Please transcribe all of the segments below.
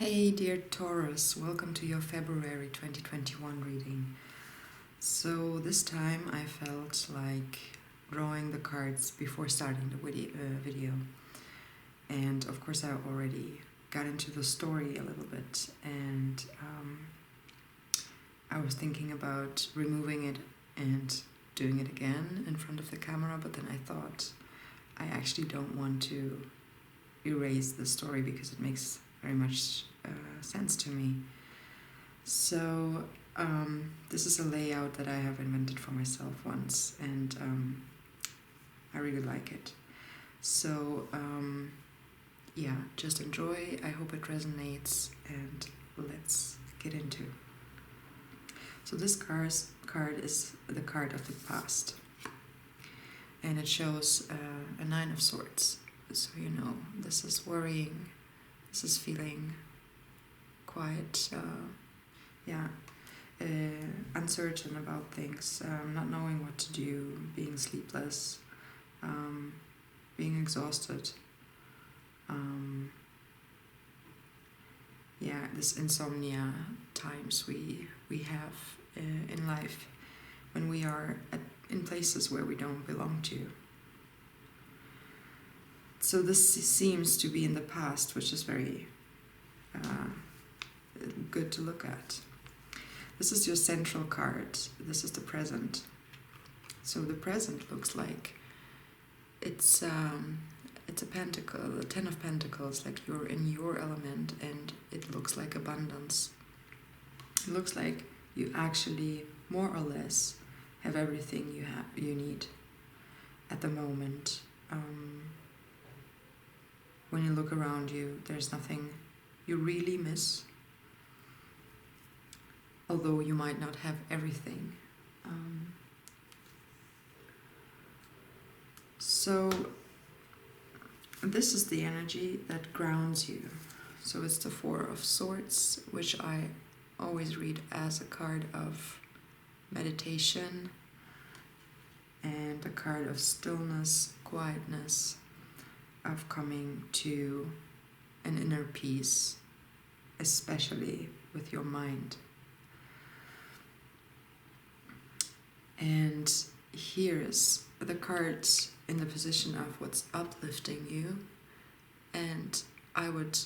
Hey dear Taurus, welcome to your February 2021 reading. So this time I felt like drawing the cards before starting the video. And of course I already got into the story a little bit, and I was thinking about removing it and doing it again in front of the camera, but then I thought I actually don't want to erase the story because it makes very much sense to me. So this is a layout that I have invented for myself once, and I really like it. So yeah, just enjoy. I hope it resonates, and let's get into. So this card is the card of the past, and it shows a 9 of Swords. So you know, this is worrying, this is feeling quite uncertain about things, not knowing what to do, being sleepless, being exhausted. This insomnia times we have in life when we are in places where we don't belong to. So this seems to be in the past, which is very good to look at. This is your central card. This is the present. So the present looks like it's a pentacle, a 10 of Pentacles, like you're in your element, and it looks like abundance. It looks like you actually more or less have everything you need at the moment. When you look around you, there's nothing you really miss, although you might not have everything. So this is the energy that grounds you. So it's the 4 of Swords, which I always read as a card of meditation and a card of stillness, quietness, of coming to an inner peace, especially with your mind. And here's the cards in the position of what's uplifting you, and I would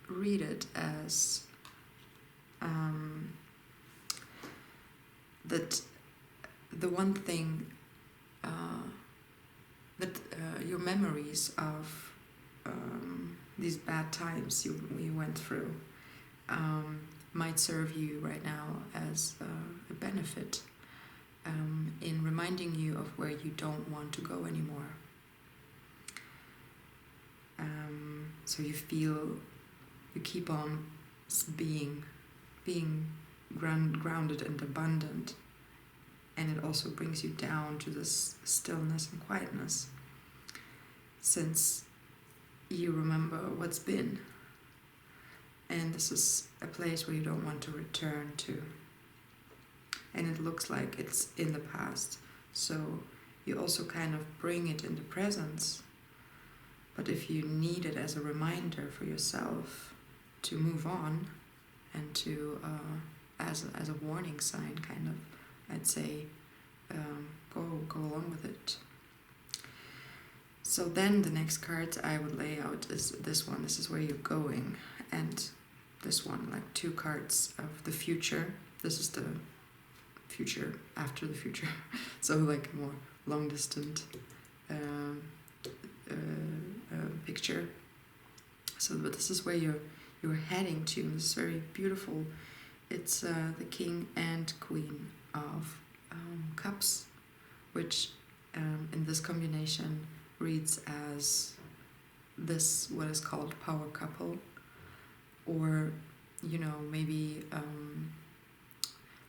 read it as that the one thing that your memories of these bad times you went through might serve you right now as a benefit in reminding you of where you don't want to go anymore. So you feel you keep on being grounded and abundant, and it also brings you down to this stillness and quietness, since you remember what's been, and this is a place where you don't want to return to. And it looks like it's in the past, so you also kind of bring it in the presence. But if you need it as a reminder for yourself to move on, and to as a warning sign, kind of, I'd say go along with it. So then the next card I would lay out is this one. This is where you're going, and this one, like 2 cards of the future. This is the future after the future, so like more long distant picture. So, but this is where you're heading to. This is very beautiful. It's the King and Queen of Cups, which in this combination reads as this, what is called power couple, or maybe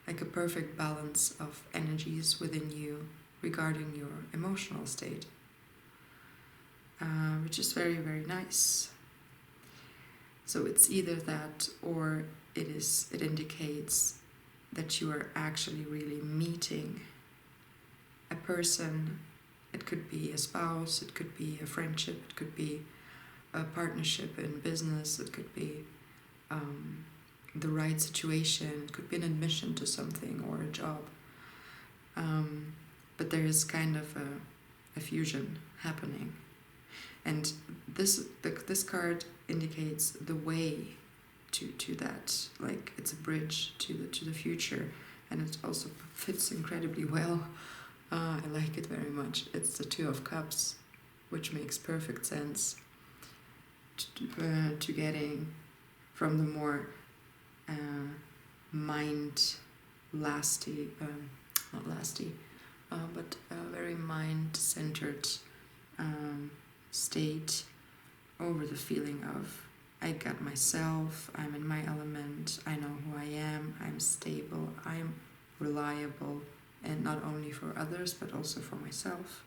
like a perfect balance of energies within you regarding your emotional state, which is very, very nice. So it's either that, or it indicates that you are actually really meeting a person. It could be a spouse, it could be a friendship, it could be a partnership in business, it could be the right situation. It could be an admission to something or a job. But there is kind of a fusion happening. And this card indicates the way to that. Like, it's a bridge to the future. And it also fits incredibly well. I like it very much. It's the Two of Cups, which makes perfect sense to getting from the more but very mind-centered state over the feeling of, I got myself, I'm in my element, I know who I am, I'm stable, I'm reliable, and not only for others but also for myself.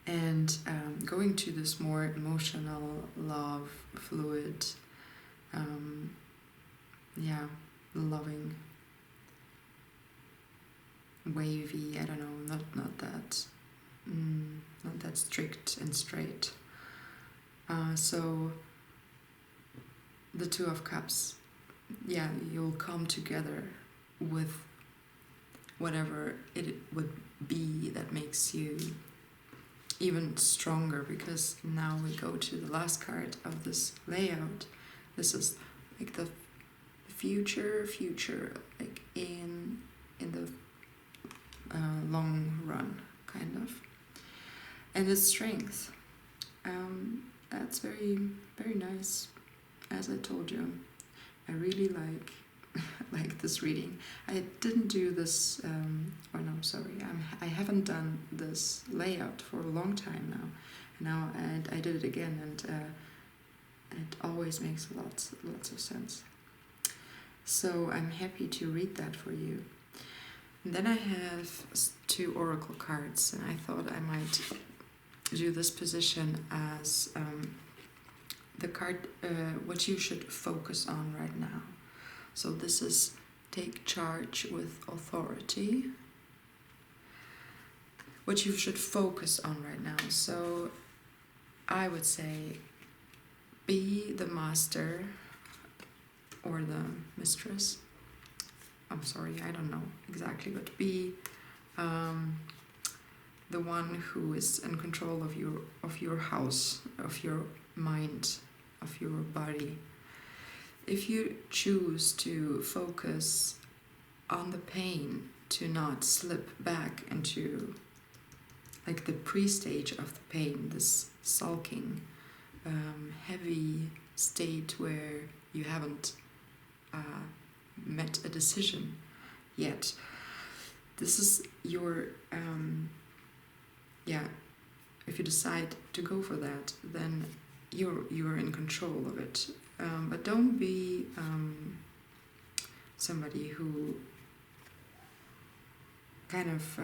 And going to this more emotional, love, fluid, loving, wavy, I don't know, not that strict and straight. So the Two of Cups, you'll come together with whatever it would be that makes you even stronger, because now we go to the last card of this layout. This is like the future, like in the long run, kind of. And it's strength. That's very, very nice. As I told you, I really like this reading. I didn't do this, I haven't done this layout for a long time now. And I did it again, and it always makes lots of sense. So I'm happy to read that for you. And then I have 2 oracle cards, and I thought I might do this position as the card what you should focus on right now. So this is take charge with authority. What you should focus on right now. So I would say be the master or the mistress. I'm sorry, I don't know exactly, but be the one who is in control of your house, of your mind, of your body. If you choose to focus on the pain, to not slip back into like the pre-stage of the pain, this sulking, heavy state where you haven't met a decision yet. This is your, if you decide to go for that, then you're in control of it. But don't be somebody who kind of,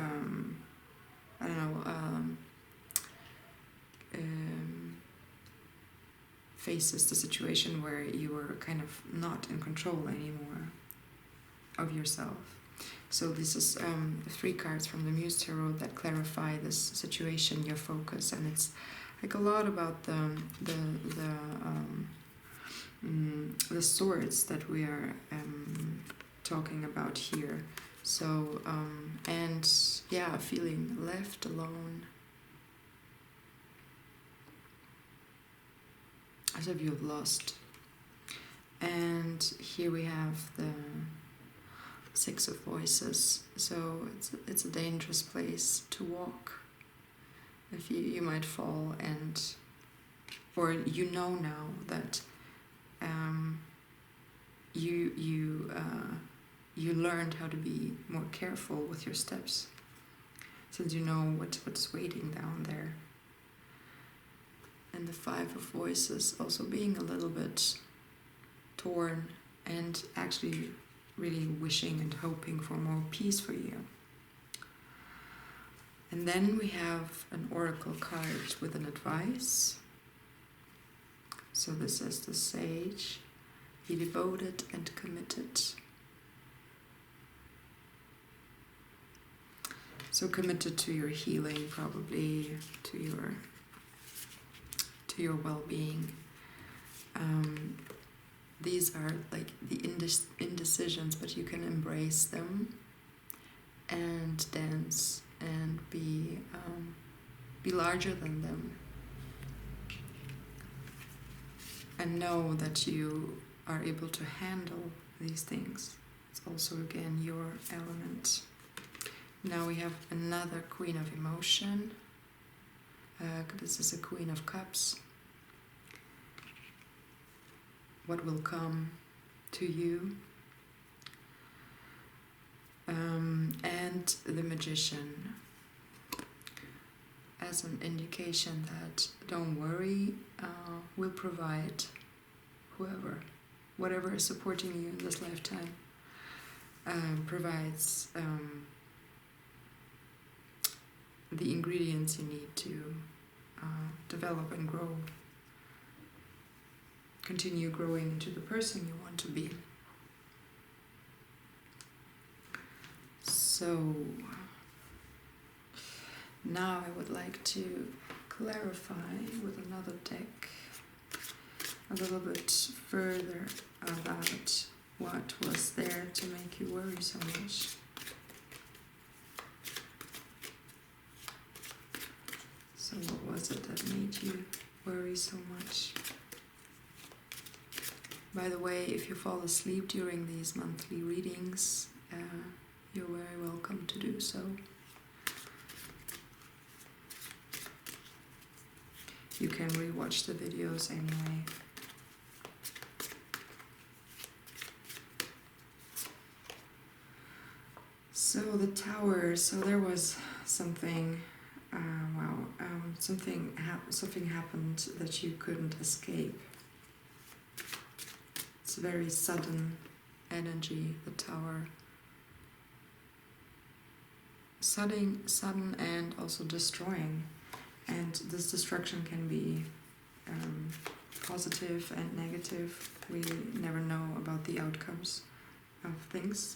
faces the situation where you are kind of not in control anymore of yourself. So this is 3 cards from the Muse Tarot that clarify this situation, your focus, and it's like a lot about the swords that we are talking about here. So feeling left alone, as if you've lost. And here we have the 6 of Voices. So it's a dangerous place to walk. If you might fall, or you know now that you learned how to be more careful with your steps, since you know what's waiting down there. And the 5 of Voices also being a little bit torn and actually really wishing and hoping for more peace for you. And then we have an oracle card with an advice. So this is the Sage. Be devoted and committed. So committed to your healing, probably to your well-being. these are like the indecisions, but you can embrace them and dance and be larger than them, and know that you are able to handle these things. It's also again your element. Now we have another Queen of Emotion. This is a Queen of Cups. What will come to you? And the Magician, as an indication that don't worry, we'll provide whatever is supporting you in this lifetime, provides the ingredients you need to develop and grow, continue growing into the person you want to be. So now I would like to clarify with another deck a little bit further about what was there to make you worry so much. So what was it that made you worry so much? By the way, if you fall asleep during these monthly readings, you're very welcome to do so. You can rewatch the videos anyway. So the Tower, so there was something, something happened that you couldn't escape. It's very sudden energy, the Tower. Sudden and also destroying. And this destruction can be positive and negative. We never know about the outcomes of things.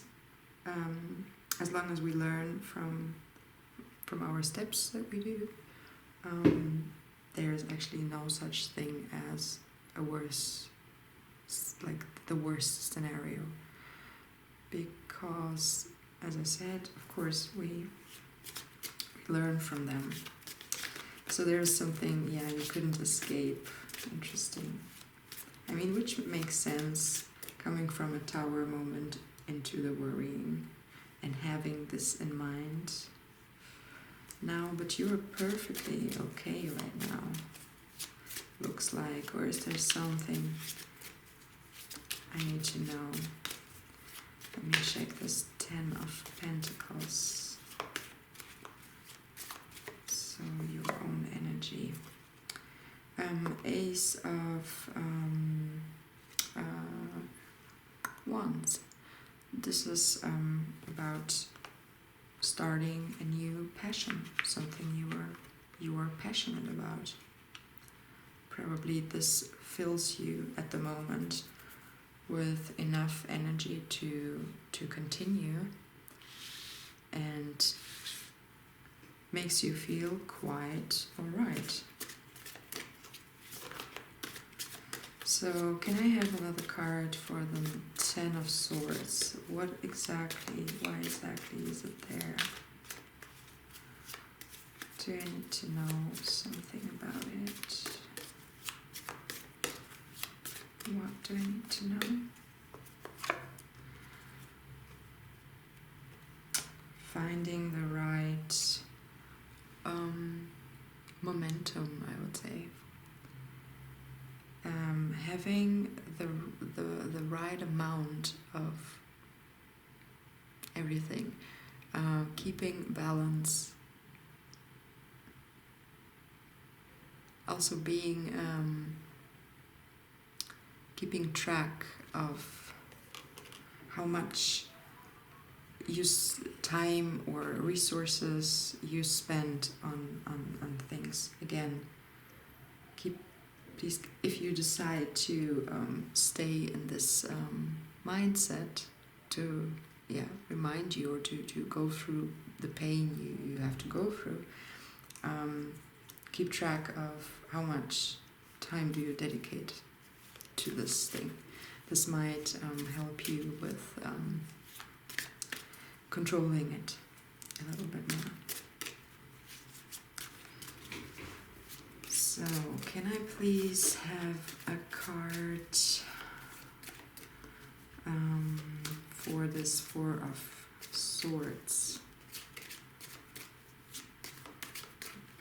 As long as we learn from our steps that we do, there's actually no such thing as a worse, like the worst scenario. Because, as I said, of course, we learn from them. So there's something, yeah, you couldn't escape. Interesting. I mean, which makes sense, coming from a Tower moment into the worrying and having this in mind now. But you're perfectly okay right now, looks like. Or is there something I need to know? Let me check this 10 of Pentacles. So your own energy. Ace of Wands. This is about starting a new passion, something you were passionate about. Probably this fills you at the moment with enough energy to continue, and makes you feel quite alright. So can I have another card for the 10 of Swords? Why exactly is it there? Do I need to know something about it? What do I need to know? Finding the right momentum, I would say. Having the right amount of everything. Keeping balance. Also being keeping track of how much time or resources you spend on things. Again, please, if you decide to stay in this mindset, to remind you, or to go through the pain you have to go through, keep track of how much time do you dedicate to this thing. this might help you with controlling it a little bit more. So, can I please have a card for this Four of Swords?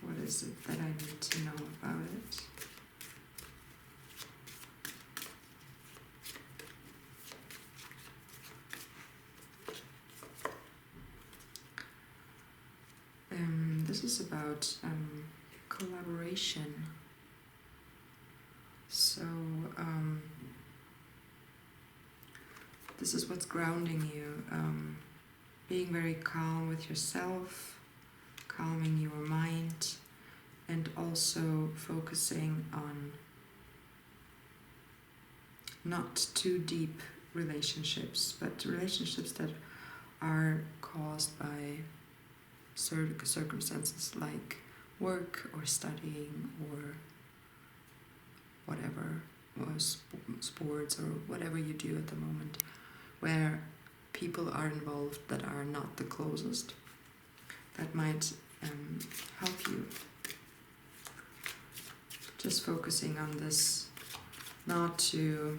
What is it that I need to know about it? This is about collaboration. So this is what's grounding you, being very calm with yourself, calming your mind, and also focusing on not too deep relationships, but relationships that are caused by circumstances like work or studying or whatever, or sports or whatever you do at the moment, where people are involved that are not the closest. That might help you. Just focusing on this not too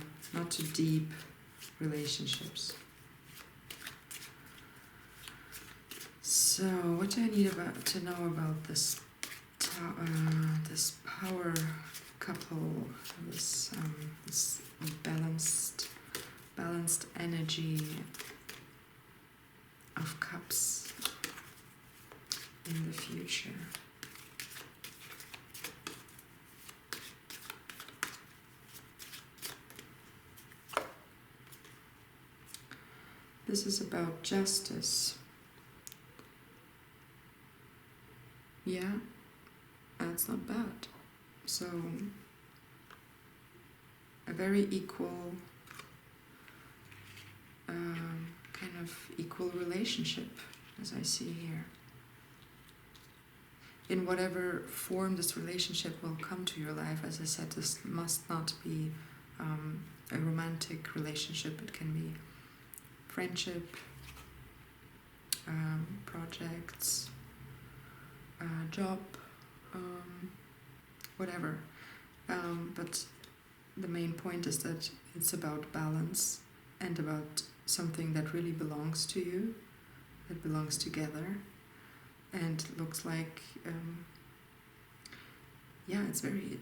deep relationships. So, what do I need to know about this this power couple, this balanced energy of cups in the future? This is about justice. Yeah, that's not bad. So, a very equal, kind of equal relationship, as I see here. In whatever form this relationship will come to your life, as I said, this must not be a romantic relationship. It can be friendship, projects, job, whatever. But the main point is that it's about balance and about something that really belongs to you, that belongs together, and looks like, yeah, it's very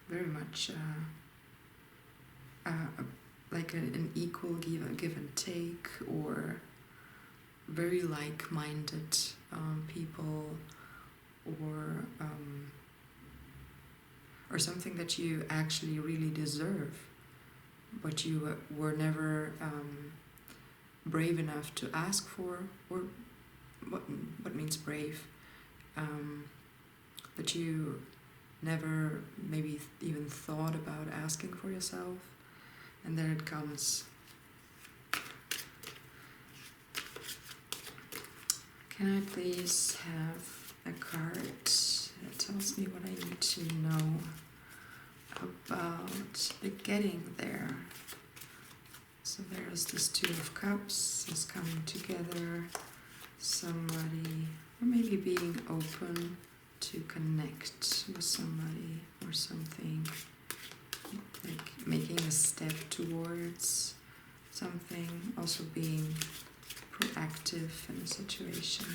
much like an equal give and take, or very like-minded people, or something that you actually really deserve, but you were never brave enough to ask for, or what means brave, that you never maybe even thought about asking for yourself, and then it comes. Can I please have a card that tells me what I need to know about the getting there? So there's this Two of Cups is coming together, somebody, or maybe being open to connect with somebody or something, like making a step towards something, also being proactive in a situation.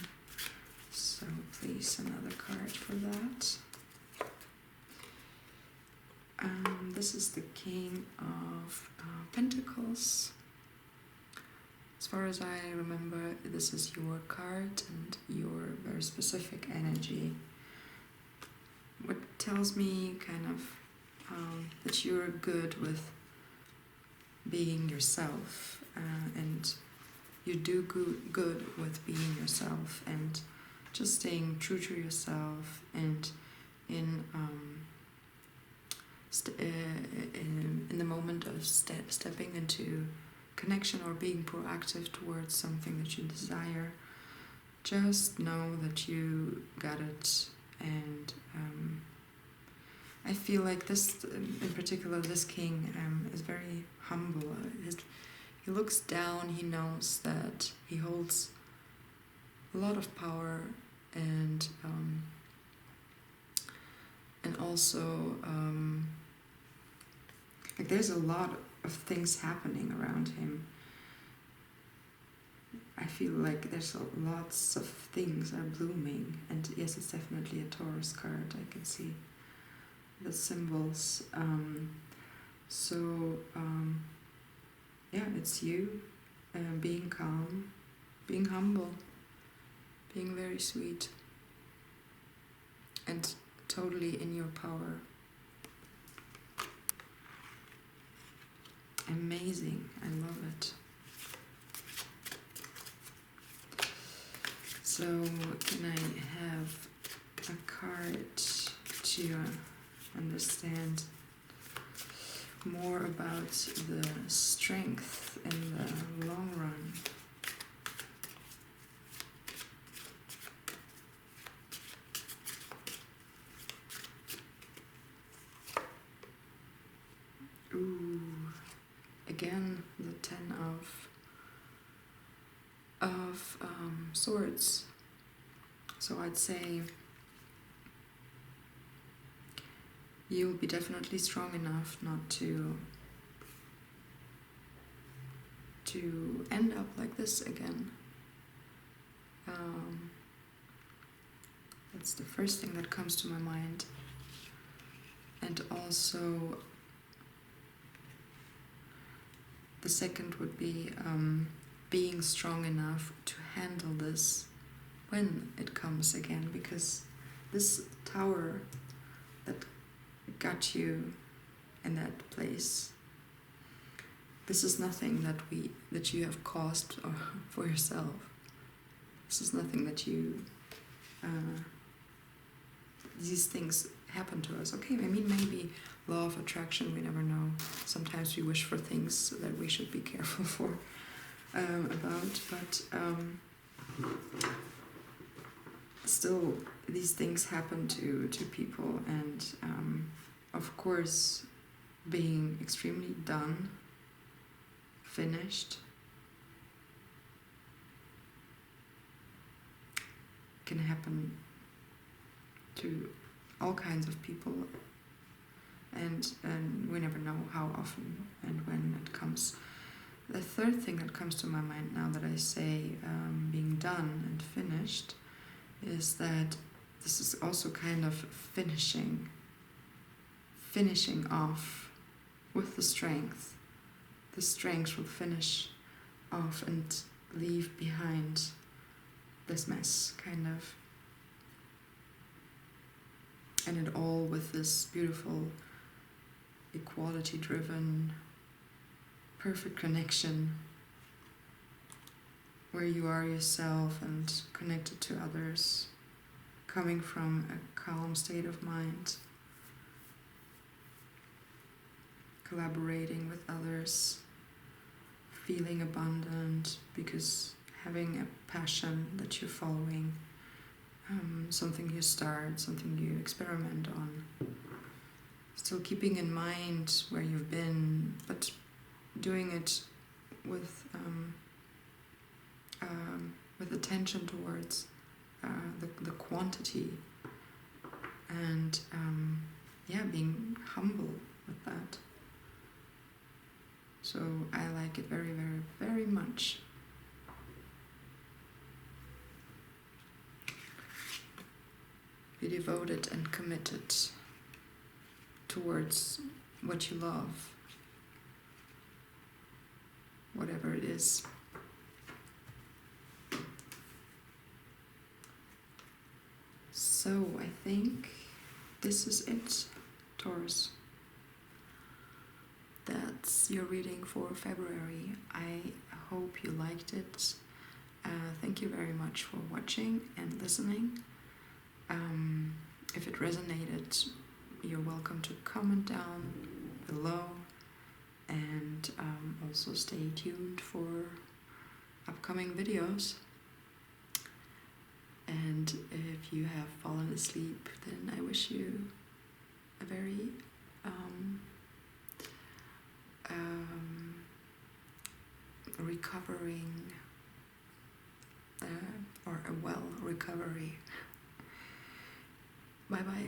So please, another card for that. This is the King of Pentacles. As far as I remember, this is your card and your very specific energy. What tells me kind of that you're good with being yourself, and you do good with being yourself and just staying true to yourself, and in the moment of stepping into connection or being proactive towards something that you desire, just know that you got it, and I feel like this, in particular, this king is very humble. He looks down, he knows that he holds a lot of power, and also like there's a lot of things happening around him. I feel like there's lots of things are blooming, and yes, it's definitely a Taurus card. I can see the symbols. Yeah, it's you being calm, being humble, being very sweet, and totally in your power. Amazing, I love it. So can I have a card to understand more about the strength in the long run? Ooh, again the 10 of swords. So I'd say you'll be definitely strong enough not to end up like this again. That's the first thing that comes to my mind. And also the second would be being strong enough to handle this when it comes again, because this tower that got you in that place, this is nothing that you have caused for yourself. This is nothing that you these things happen to us. Okay, I mean, maybe law of attraction, we never know. Sometimes we wish for things that we should be careful for about, but still these things happen to people, and of course being extremely done, finished, can happen to all kinds of people, and we never know how often and when it comes. The third thing that comes to my mind now that I say being done and finished is that this is also kind of finishing off with the strength. The strength will finish off and leave behind this mess, kind of. And it all with this beautiful, equality-driven, perfect connection where you are yourself and connected to others, coming from a calm state of mind, collaborating with others, feeling abundant because having a passion that you're following, something you start, something you experiment on, still keeping in mind where you've been, but doing it with attention towards the quantity, and being humble with that. So I like it very, very, very much. Be devoted and committed towards what you love, whatever it is. So I think this is it, Taurus. That's your reading for February. I hope you liked it. Thank you very much for watching and listening. If it resonated, you're welcome to comment down below, and also stay tuned for upcoming videos. And if you have fallen asleep, then I wish you a very recovering or a well recovery. Bye bye.